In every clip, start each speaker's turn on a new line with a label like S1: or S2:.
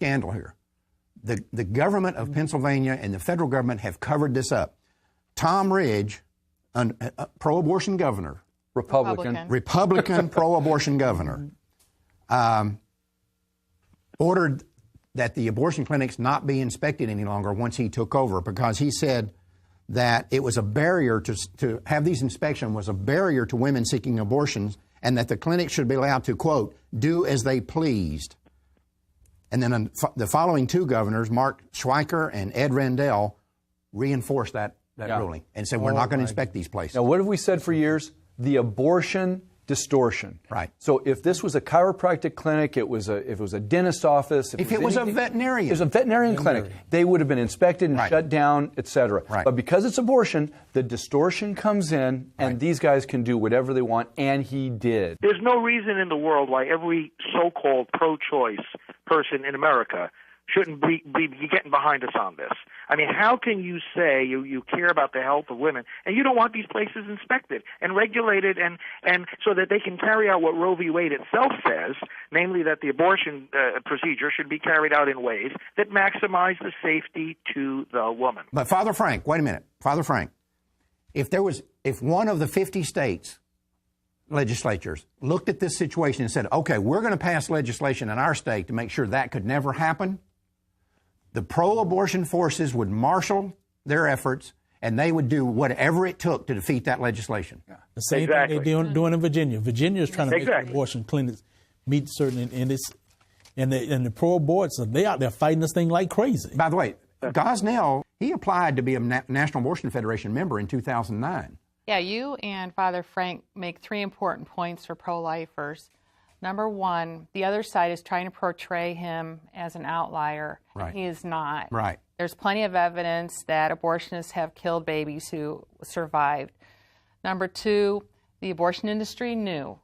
S1: scandal here. The government of Pennsylvania and the federal government have covered this up. Tom Ridge, a pro-abortion governor, Republican pro-abortion governor, ordered that the abortion clinics not be inspected any longer once he took over, because he said that it was a barrier to have these inspections was a barrier to women seeking abortions, and that the clinics should be allowed to, quote, do as they pleased. And then the following two governors, Mark Schweiker and Ed Rendell, reinforced that ruling and said, we're not going to inspect these places.
S2: Now, what have we said for years? The abortion distortion.
S1: Right.
S2: So if this was a chiropractic clinic, if it was a dentist office,
S1: if it was a veterinarian.
S2: It was a veterinarian clinic. They would have been inspected and shut down, etc.
S1: Right.
S2: But because it's abortion, the distortion comes in, and these guys can do whatever they want, and he did.
S3: There's no reason in the world why every so-called pro-choice person in America shouldn't be getting behind us on this. I mean, how can you say you care about the health of women and you don't want these places inspected and regulated and so that they can carry out what Roe v. Wade itself says, namely that the abortion procedure should be carried out in ways that maximize the safety to the woman.
S1: But Father Frank, wait a minute. Father Frank, if one of the 50 states legislatures looked at this situation and said, okay, we're going to pass legislation in our state to make sure that could never happen, the pro-abortion forces would marshal their efforts, and they would do whatever it took to defeat that legislation.
S4: The same thing they're doing in Virginia. Virginia is trying to make abortion clinics meet certain, and the pro-abortion, they out there fighting this thing like crazy.
S1: By the way, Gosnell, he applied to be a National Abortion Federation member in 2009.
S5: Yeah, you and Father Frank make three important points for pro-lifers. Number one, the other side is trying to portray him as an outlier.
S1: Right.
S5: He is not.
S1: Right.
S5: There's plenty of evidence that abortionists have killed babies who survived. Number two, the abortion industry knew.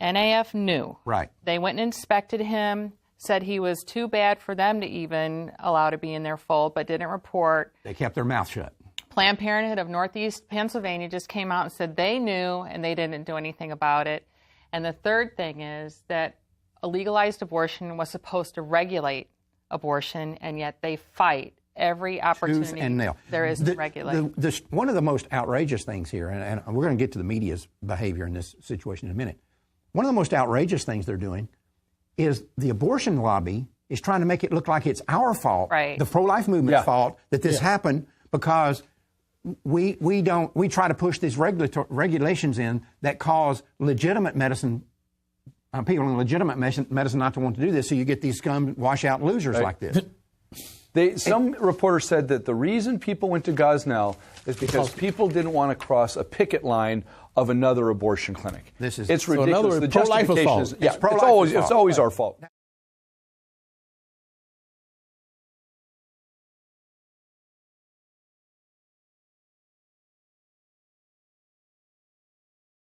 S5: NAF knew.
S1: Right.
S5: They went and inspected him, said he was too bad for them to even allow to be in their fold, but didn't report.
S1: They kept their mouth shut.
S5: Planned Parenthood of Northeast Pennsylvania just came out and said they knew and they didn't do anything about it. And the third thing is that a legalized abortion was supposed to regulate abortion, and yet they fight every opportunity
S1: Tooth and nail.
S5: there is to regulate.
S1: One of the most outrageous things here, and we're going to get to the media's behavior in this situation in a minute. One of the most outrageous things they're doing is the abortion lobby is trying to make it look like it's our fault, the pro-life movement's fault, that this happened because we try to push these regulations in that cause legitimate medicine, people in legitimate medicine not to want to do this, so you get these scum washout losers like this.
S2: Some reporters said that the reason people went to Gosnell is because people didn't want to cross a picket line of another abortion clinic.
S1: It's
S2: ridiculous.
S4: So in other words,
S2: the
S4: pro-life
S2: justification
S4: fault.
S2: is, it's always our fault.